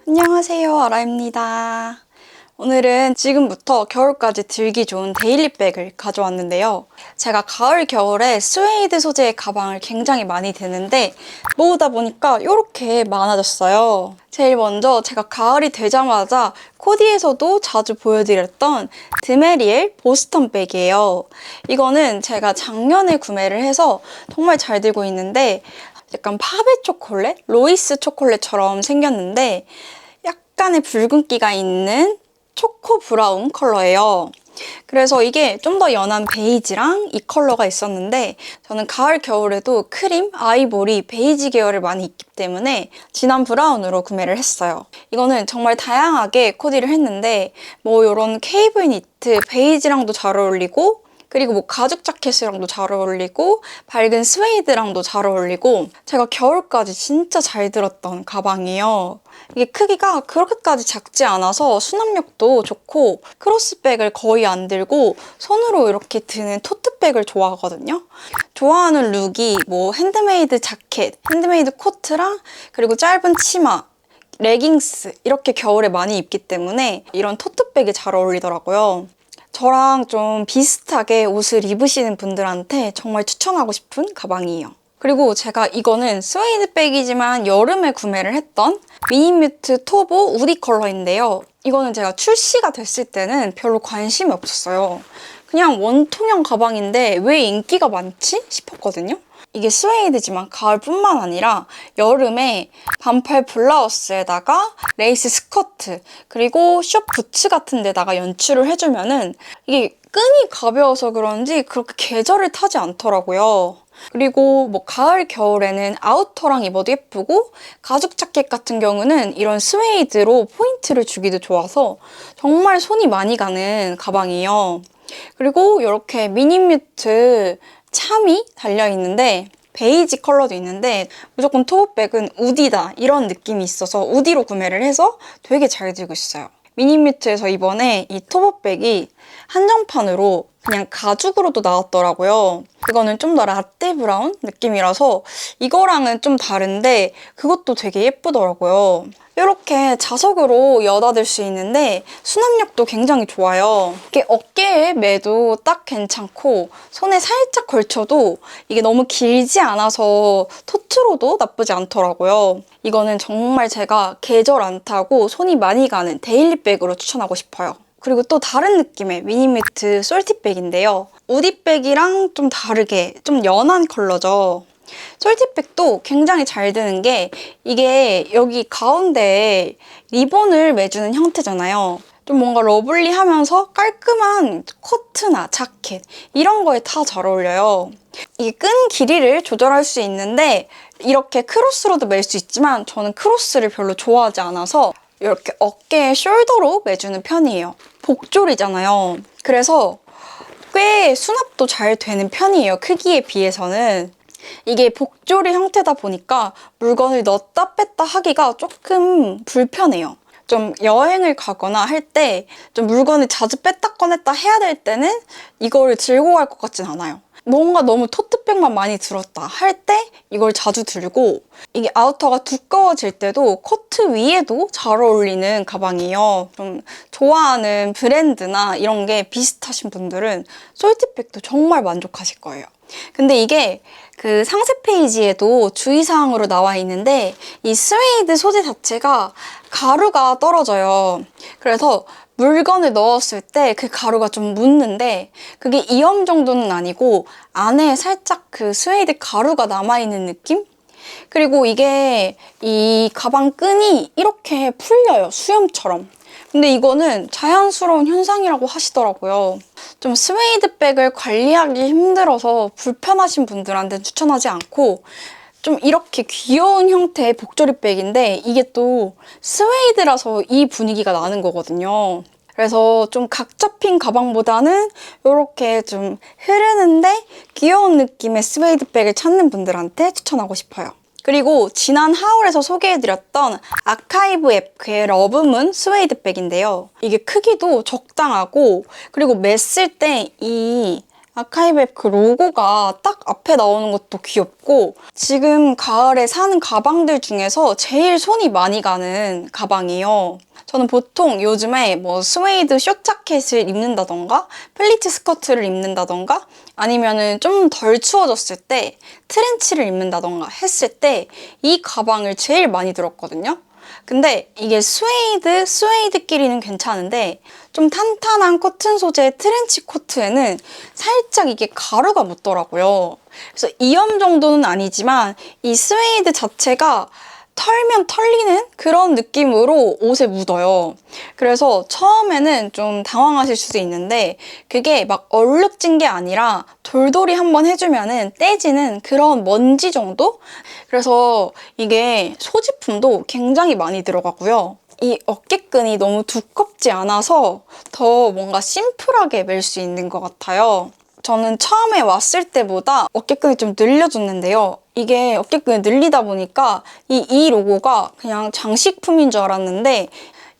안녕하세요, 아라입니다. 오늘은 지금부터 겨울까지 들기 좋은 데일리백을 가져왔는데요. 제가 가을, 겨울에 스웨이드 소재의 가방을 굉장히 많이 드는데 모으다 보니까 이렇게 많아졌어요. 제일 먼저 제가 가을이 되자마자 코디에서도 자주 보여드렸던 드메리엘 보스턴 백이에요. 이거는 제가 작년에 구매를 해서 정말 잘 들고 있는데 약간 파베 초콜릿? 로이스 초콜릿처럼 생겼는데 약간의 붉은기가 있는 초코 브라운 컬러예요. 그래서 이게 좀 더 연한 베이지랑 이 컬러가 있었는데 저는 가을, 겨울에도 크림, 아이보리, 베이지 계열을 많이 입기 때문에 진한 브라운으로 구매를 했어요. 이거는 정말 다양하게 코디를 했는데 뭐 이런 케이블 니트, 베이지랑도 잘 어울리고 그리고 뭐 가죽 자켓이랑도 잘 어울리고 밝은 스웨이드랑도 잘 어울리고 제가 겨울까지 진짜 잘 들었던 가방이에요. 이게 크기가 그렇게까지 작지 않아서 수납력도 좋고 크로스백을 거의 안 들고 손으로 이렇게 드는 토트백을 좋아하거든요. 좋아하는 룩이 뭐 핸드메이드 자켓, 핸드메이드 코트랑 그리고 짧은 치마, 레깅스 이렇게 겨울에 많이 입기 때문에 이런 토트백이 잘 어울리더라고요. 저랑 좀 비슷하게 옷을 입으시는 분들한테 정말 추천하고 싶은 가방이에요. 그리고 제가 이거는 스웨이드 백이지만 여름에 구매를 했던 미니뮤트 토보 우디 컬러인데요. 이거는 제가 출시가 됐을 때는 별로 관심이 없었어요. 그냥 원통형 가방인데 왜 인기가 많지? 싶었거든요. 이게 스웨이드지만 가을뿐만 아니라 여름에 반팔 블라우스에다가 레이스 스커트 그리고 숏 부츠 같은 데다가 연출을 해주면은 이게 끈이 가벼워서 그런지 그렇게 계절을 타지 않더라고요. 그리고 뭐 가을, 겨울에는 아우터랑 입어도 예쁘고 가죽 자켓 같은 경우는 이런 스웨이드로 포인트를 주기도 좋아서 정말 손이 많이 가는 가방이에요. 그리고 이렇게 미니뮤트 참이 달려있는데 베이지 컬러도 있는데 무조건 토트백은 우디다 이런 느낌이 있어서 우디로 구매를 해서 되게 잘 들고 있어요. 미니뮤트에서 이번에 이 토트백이 한정판으로 그냥 가죽으로도 나왔더라고요. 그거는 좀 더 라떼 브라운 느낌이라서 이거랑은 좀 다른데 그것도 되게 예쁘더라고요. 이렇게 자석으로 여닫을 수 있는데 수납력도 굉장히 좋아요. 이게 어깨에 매도 딱 괜찮고 손에 살짝 걸쳐도 이게 너무 길지 않아서 토트로도 나쁘지 않더라고요. 이거는 정말 제가 계절 안 타고 손이 많이 가는 데일리백으로 추천하고 싶어요. 그리고 또 다른 느낌의 미니뮤트 솔티백인데요. 우디백이랑 좀 다르게 좀 연한 컬러죠. 솔티백도 굉장히 잘 드는 게 이게 여기 가운데에 리본을 매주는 형태잖아요. 좀 뭔가 러블리하면서 깔끔한 코트나 자켓 이런 거에 다 잘 어울려요. 이게 끈 길이를 조절할 수 있는데 이렇게 크로스로도 멜 수 있지만 저는 크로스를 별로 좋아하지 않아서 이렇게 어깨에 숄더로 매주는 편이에요. 복졸이잖아요. 그래서 꽤 수납도 잘 되는 편이에요. 크기에 비해서는. 이게 복조리 형태다 보니까 물건을 넣었다 뺐다 하기가 조금 불편해요. 좀 여행을 가거나 할 때 좀 물건을 자주 뺐다 꺼냈다 해야 될 때는 이거를 들고 갈 것 같진 않아요. 뭔가 너무 토트백만 많이 들었다 할 때 이걸 자주 들고 이게 아우터가 두꺼워질 때도 코트 위에도 잘 어울리는 가방이에요. 좀 좋아하는 브랜드나 이런 게 비슷하신 분들은 솔티백도 정말 만족하실 거예요. 근데 이게 그 상세 페이지에도 주의사항으로 나와 있는데 이 스웨이드 소재 자체가 가루가 떨어져요. 그래서 물건을 넣었을 때 그 가루가 좀 묻는데 그게 이염 정도는 아니고 안에 살짝 그 스웨이드 가루가 남아있는 느낌? 그리고 이게 이 가방 끈이 이렇게 풀려요. 수염처럼. 근데 이거는 자연스러운 현상이라고 하시더라고요. 좀 스웨이드 백을 관리하기 힘들어서 불편하신 분들한테 추천하지 않고 좀 이렇게 귀여운 형태의 복조리 백인데 이게 또 스웨이드라서 이 분위기가 나는 거거든요. 그래서 좀 각 잡힌 가방보다는 이렇게 좀 흐르는데 귀여운 느낌의 스웨이드 백을 찾는 분들한테 추천하고 싶어요. 그리고 지난 하울에서 소개해드렸던 아카이브 에프의 러브문 스웨이드 백인데요. 이게 크기도 적당하고 그리고 맸을 때 이 아카이브 에프 로고가 딱 앞에 나오는 것도 귀엽고 지금 가을에 사는 가방들 중에서 제일 손이 많이 가는 가방이에요. 저는 보통 요즘에 뭐 스웨이드 숏 자켓을 입는다던가 플리츠 스커트를 입는다던가 아니면은 좀 덜 추워졌을 때 트렌치를 입는다던가 했을 때 이 가방을 제일 많이 들었거든요. 근데 이게 스웨이드끼리는 괜찮은데 좀 탄탄한 코튼 소재의 트렌치 코트에는 살짝 이게 가루가 묻더라고요. 그래서 이염 정도는 아니지만 이 스웨이드 자체가 털면 털리는 그런 느낌으로 옷에 묻어요. 그래서 처음에는 좀 당황하실 수도 있는데 그게 막 얼룩진 게 아니라 돌돌이 한번 해주면은 떼지는 그런 먼지 정도? 그래서 이게 소지품도 굉장히 많이 들어가고요. 이 어깨끈이 너무 두껍지 않아서 더 뭔가 심플하게 멜 수 있는 것 같아요. 저는 처음에 왔을 때보다 어깨끈이 좀 늘려줬는데요. 이게 어깨끈이 늘리다 보니까 이 로고가 그냥 장식품인 줄 알았는데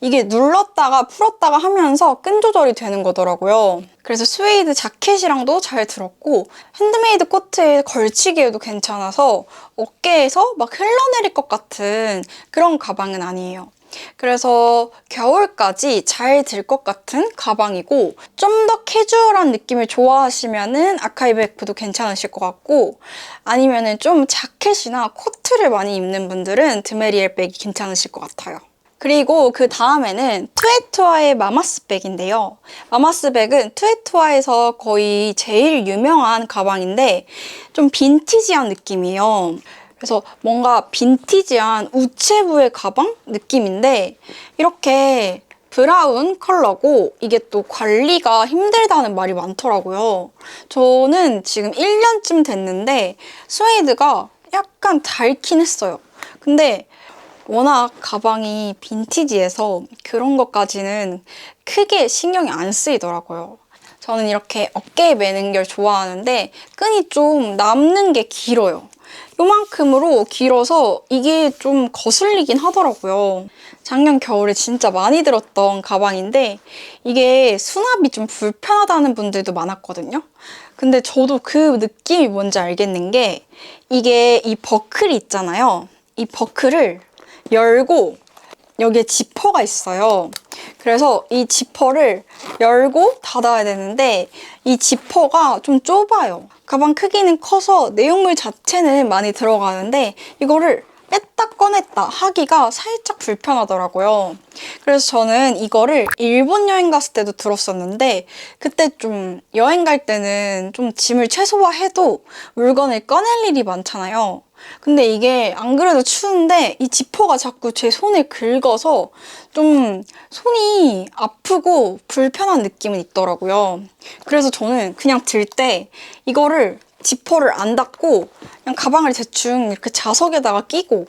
이게 눌렀다가 풀었다가 하면서 끈 조절이 되는 거더라고요. 그래서 스웨이드 자켓이랑도 잘 들었고 핸드메이드 코트에 걸치기에도 괜찮아서 어깨에서 막 흘러내릴 것 같은 그런 가방은 아니에요. 그래서 겨울까지 잘 들 것 같은 가방이고 좀 더 캐주얼한 느낌을 좋아하시면은 아카이브 에프도 괜찮으실 것 같고 아니면은 좀 자켓이나 코트를 많이 입는 분들은 드메리엘 백이 괜찮으실 것 같아요. 그리고 그 다음에는 투에투아의 마마스 백인데요. 마마스 백은 투에투아에서 거의 제일 유명한 가방인데 좀 빈티지한 느낌이에요. 그래서 뭔가 빈티지한 우체부의 가방 느낌인데 이렇게 브라운 컬러고 이게 또 관리가 힘들다는 말이 많더라고요. 저는 지금 1년쯤 됐는데 스웨이드가 약간 닳긴 했어요. 근데 워낙 가방이 빈티지해서 그런 것까지는 크게 신경이 안 쓰이더라고요. 저는 이렇게 어깨에 매는 걸 좋아하는데 끈이 좀 남는 게 길어요. 요만큼으로 길어서 이게 좀 거슬리긴 하더라고요. 작년 겨울에 진짜 많이 들었던 가방인데 이게 수납이 좀 불편하다는 분들도 많았거든요. 근데 저도 그 느낌이 뭔지 알겠는 게 이게 이 버클이 있잖아요. 이 버클을 열고 여기에 지퍼가 있어요. 그래서 이 지퍼를 열고 닫아야 되는데 이 지퍼가 좀 좁아요. 가방 크기는 커서 내용물 자체는 많이 들어가는데 이거를 뺐다 꺼냈다 하기가 살짝 불편하더라고요. 그래서 저는 이거를 일본 여행 갔을 때도 들었었는데 그때 좀 여행 갈 때는 좀 짐을 최소화해도 물건을 꺼낼 일이 많잖아요. 근데 이게 안 그래도 추운데 이 지퍼가 자꾸 제 손을 긁어서 좀 손이 아프고 불편한 느낌은 있더라고요. 그래서 저는 그냥 들 때 이거를 지퍼를 안 닫고 그냥 가방을 대충 이렇게 자석에다가 끼고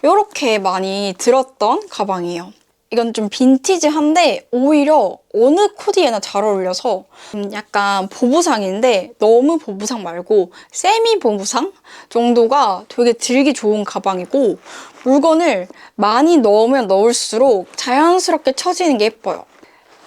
이렇게 많이 들었던 가방이에요. 이건 좀 빈티지한데 오히려 어느 코디에나 잘 어울려서 약간 보부상인데 너무 보부상 말고 세미 보부상 정도가 되게 들기 좋은 가방이고 물건을 많이 넣으면 넣을수록 자연스럽게 처지는 게 예뻐요.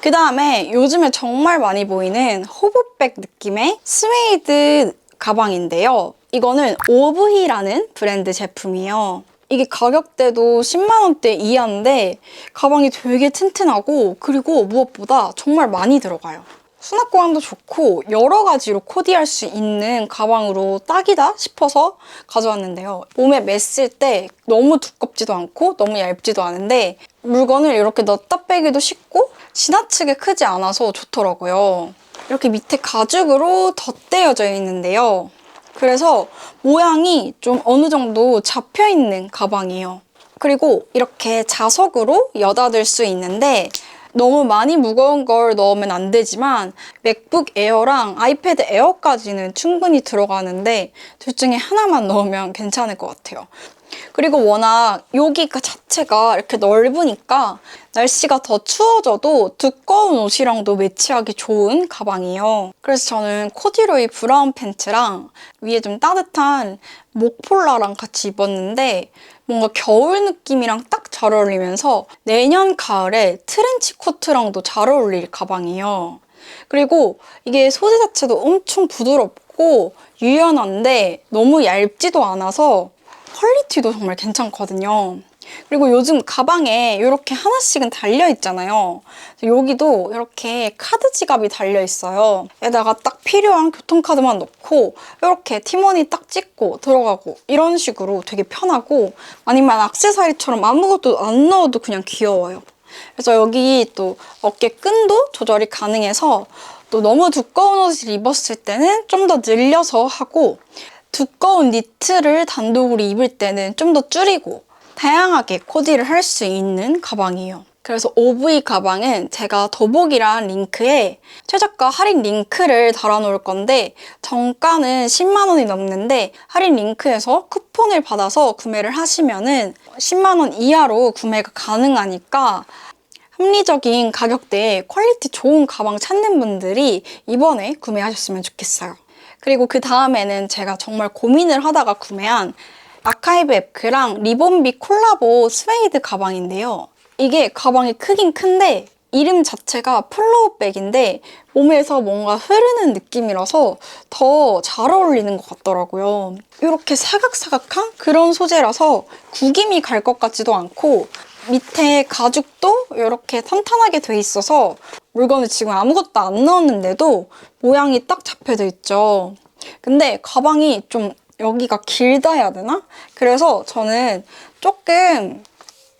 그 다음에 요즘에 정말 많이 보이는 호보백 느낌의 스웨이드 가방인데요. 이거는 오브히라는 브랜드 제품이에요. 이게 가격대도 10만 원대 이하인데 가방이 되게 튼튼하고 그리고 무엇보다 정말 많이 들어가요. 수납 공간도 좋고 여러 가지로 코디할 수 있는 가방으로 딱이다 싶어서 가져왔는데요. 몸에 맸을 때 너무 두껍지도 않고 너무 얇지도 않은데 물건을 이렇게 넣었다 빼기도 쉽고 지나치게 크지 않아서 좋더라고요. 이렇게 밑에 가죽으로 덧대어져 있는데요. 그래서 모양이 좀 어느 정도 잡혀있는 가방이에요. 그리고 이렇게 자석으로 여닫을 수 있는데 너무 많이 무거운 걸 넣으면 안 되지만 맥북 에어랑 아이패드 에어까지는 충분히 들어가는데 둘 중에 하나만 넣으면 괜찮을 것 같아요. 그리고 워낙 여기가 자체가 이렇게 넓으니까 날씨가 더 추워져도 두꺼운 옷이랑도 매치하기 좋은 가방이에요. 그래서 저는 코듀로이 브라운 팬츠랑 위에 좀 따뜻한 목폴라랑 같이 입었는데 뭔가 겨울 느낌이랑 딱 잘 어울리면서 내년 가을에 트렌치 코트랑도 잘 어울릴 가방이에요. 그리고 이게 소재 자체도 엄청 부드럽고 유연한데 너무 얇지도 않아서 퀄리티도 정말 괜찮거든요. 그리고 요즘 가방에 이렇게 하나씩은 달려있잖아요. 여기도 이렇게 카드 지갑이 달려있어요. 여기다가 딱 필요한 교통카드만 넣고 이렇게 티머니 딱 찍고 들어가고 이런 식으로 되게 편하고 아니면 액세서리처럼 아무것도 안 넣어도 그냥 귀여워요. 그래서 여기 또 어깨 끈도 조절이 가능해서 또 너무 두꺼운 옷을 입었을 때는 좀 더 늘려서 하고 두꺼운 니트를 단독으로 입을 때는 좀 더 줄이고 다양하게 코디를 할 수 있는 가방이에요. 그래서 OV 가방은 제가 더보기란 링크에 최저가 할인 링크를 달아놓을 건데 정가는 10만 원이 넘는데 할인 링크에서 쿠폰을 받아서 구매를 하시면은 10만 원 이하로 구매가 가능하니까 합리적인 가격대에 퀄리티 좋은 가방 찾는 분들이 이번에 구매하셨으면 좋겠어요. 그리고 그 다음에는 제가 정말 고민을 하다가 구매한 아카이브 앱크랑 리본비 콜라보 스웨이드 가방인데요. 이게 가방이 크긴 큰데 이름 자체가 플로우백인데 몸에서 뭔가 흐르는 느낌이라서 더 잘 어울리는 것 같더라고요. 이렇게 사각사각한 그런 소재라서 구김이 갈 것 같지도 않고 밑에 가죽도 이렇게 탄탄하게 돼 있어서 물건을 지금 아무것도 안 넣었는데도 모양이 딱 잡혀져 있죠. 근데 가방이 좀 여기가 길다 해야 되나? 그래서 저는 조금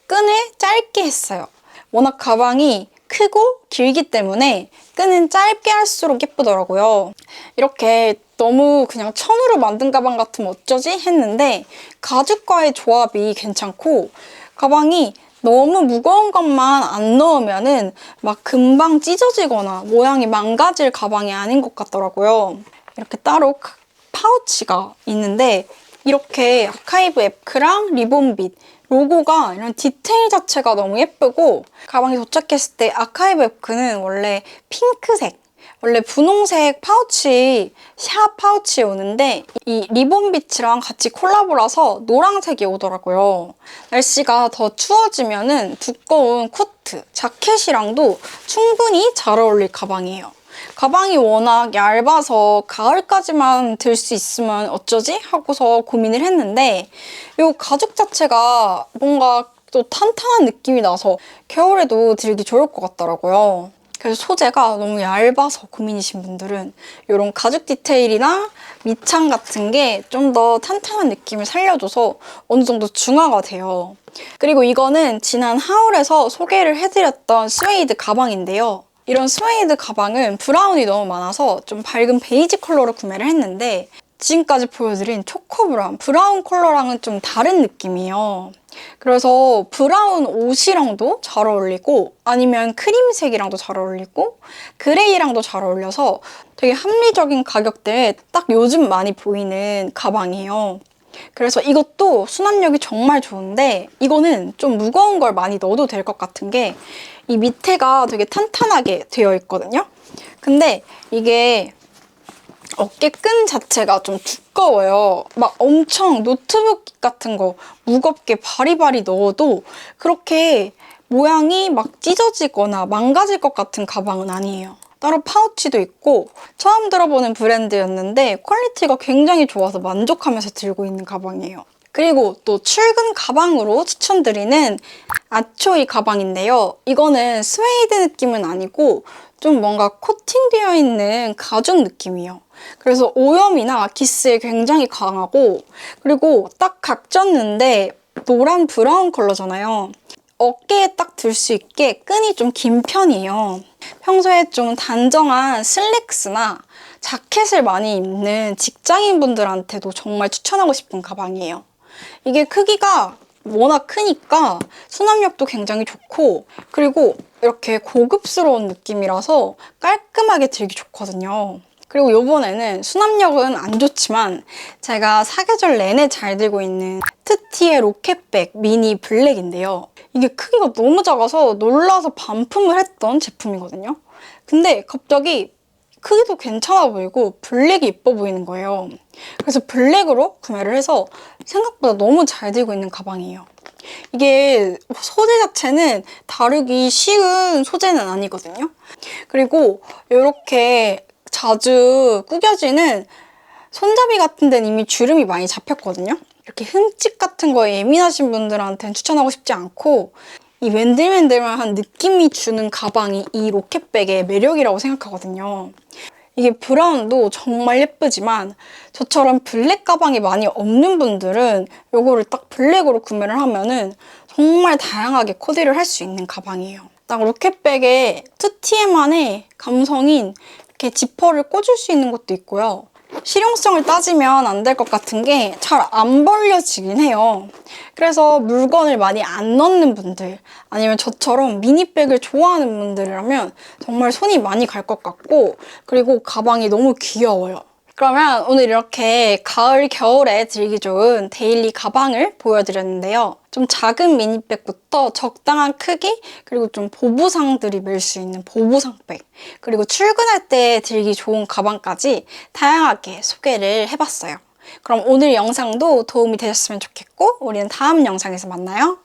끈을 짧게 했어요. 워낙 가방이 크고 길기 때문에 끈은 짧게 할수록 예쁘더라고요. 이렇게 너무 그냥 천으로 만든 가방 같으면 어쩌지? 했는데 가죽과의 조합이 괜찮고 가방이 너무 무거운 것만 안 넣으면은 막 금방 찢어지거나 모양이 망가질 가방이 아닌 것 같더라고요. 이렇게 따로 파우치가 있는데 이렇게 아카이브 앱크랑 리본빗 로고가 이런 디테일 자체가 너무 예쁘고 가방에 도착했을 때 아카이브 앱크는 원래 핑크색 원래 분홍색 파우치, 샤 파우치에 오는데 이 리본빗이랑 같이 콜라보라서 노란색이 오더라고요. 날씨가 더 추워지면은 두꺼운 코트, 자켓이랑도 충분히 잘 어울릴 가방이에요. 가방이 워낙 얇아서 가을까지만 들 수 있으면 어쩌지? 하고서 고민을 했는데 이 가죽 자체가 뭔가 또 탄탄한 느낌이 나서 겨울에도 들기 좋을 것 같더라고요. 그래서 소재가 너무 얇아서 고민이신 분들은 이런 가죽 디테일이나 밑창 같은 게 좀 더 탄탄한 느낌을 살려줘서 어느 정도 중화가 돼요. 그리고 이거는 지난 하울에서 소개를 해드렸던 스웨이드 가방인데요. 이런 스웨이드 가방은 브라운이 너무 많아서 좀 밝은 베이지 컬러로 구매를 했는데 지금까지 보여드린 초코 브라운 컬러랑은 좀 다른 느낌이에요. 그래서 브라운 옷이랑도 잘 어울리고 아니면 크림색이랑도 잘 어울리고 그레이랑도 잘 어울려서 되게 합리적인 가격대에 딱 요즘 많이 보이는 가방이에요. 그래서 이것도 수납력이 정말 좋은데 이거는 좀 무거운 걸 많이 넣어도 될 것 같은 게 이 밑에가 되게 탄탄하게 되어 있거든요. 근데 이게 어깨 끈 자체가 좀 두꺼워요. 막 엄청 노트북 같은 거 무겁게 바리바리 넣어도 그렇게 모양이 막 찢어지거나 망가질 것 같은 가방은 아니에요. 따로 파우치도 있고 처음 들어보는 브랜드였는데 퀄리티가 굉장히 좋아서 만족하면서 들고 있는 가방이에요. 그리고 또 출근 가방으로 추천드리는 아초이 가방인데요. 이거는 스웨이드 느낌은 아니고 좀 뭔가 코팅되어 있는 가죽 느낌이에요. 그래서 오염이나 기스에 굉장히 강하고 그리고 딱 각졌는데 노란 브라운 컬러잖아요. 어깨에 딱 들 수 있게 끈이 좀 긴 편이에요. 평소에 좀 단정한 슬랙스나 자켓을 많이 입는 직장인분들한테도 정말 추천하고 싶은 가방이에요. 이게 크기가 워낙 크니까 수납력도 굉장히 좋고 그리고 이렇게 고급스러운 느낌이라서 깔끔하게 들기 좋거든요. 그리고 요번에는 수납력은 안 좋지만 제가 사계절 내내 잘 들고 있는 트티의 로켓백 미니 블랙인데요. 이게 크기가 너무 작아서 놀라서 반품을 했던 제품이거든요. 근데 갑자기 크기도 괜찮아 보이고 블랙이 예뻐 보이는 거예요. 그래서 블랙으로 구매를 해서 생각보다 너무 잘 들고 있는 가방이에요. 이게 소재 자체는 다루기 쉬운 소재는 아니거든요. 그리고 이렇게 자주 구겨지는 손잡이 같은 데는 이미 주름이 많이 잡혔거든요. 이렇게 흠집 같은 거에 예민하신 분들한테는 추천하고 싶지 않고 이 맨들맨들한 느낌이 주는 가방이 이 로켓백의 매력이라고 생각하거든요. 이게 브라운도 정말 예쁘지만 저처럼 블랙 가방이 많이 없는 분들은 이거를 딱 블랙으로 구매를 하면은 정말 다양하게 코디를 할 수 있는 가방이에요. 딱 로켓백에 2TM만의 감성인 이렇게 지퍼를 꽂을 수 있는 것도 있고요. 실용성을 따지면 안 될 것 같은 게 잘 안 벌려지긴 해요. 그래서 물건을 많이 안 넣는 분들 아니면 저처럼 미니백을 좋아하는 분들이라면 정말 손이 많이 갈 것 같고 그리고 가방이 너무 귀여워요. 그러면 오늘 이렇게 가을, 겨울에 들기 좋은 데일리 가방을 보여드렸는데요. 좀 작은 미니백부터 적당한 크기, 그리고 좀 보부상들이 멜 수 있는 보부상백, 그리고 출근할 때 들기 좋은 가방까지 다양하게 소개를 해봤어요. 그럼 오늘 영상도 도움이 되셨으면 좋겠고 우리는 다음 영상에서 만나요.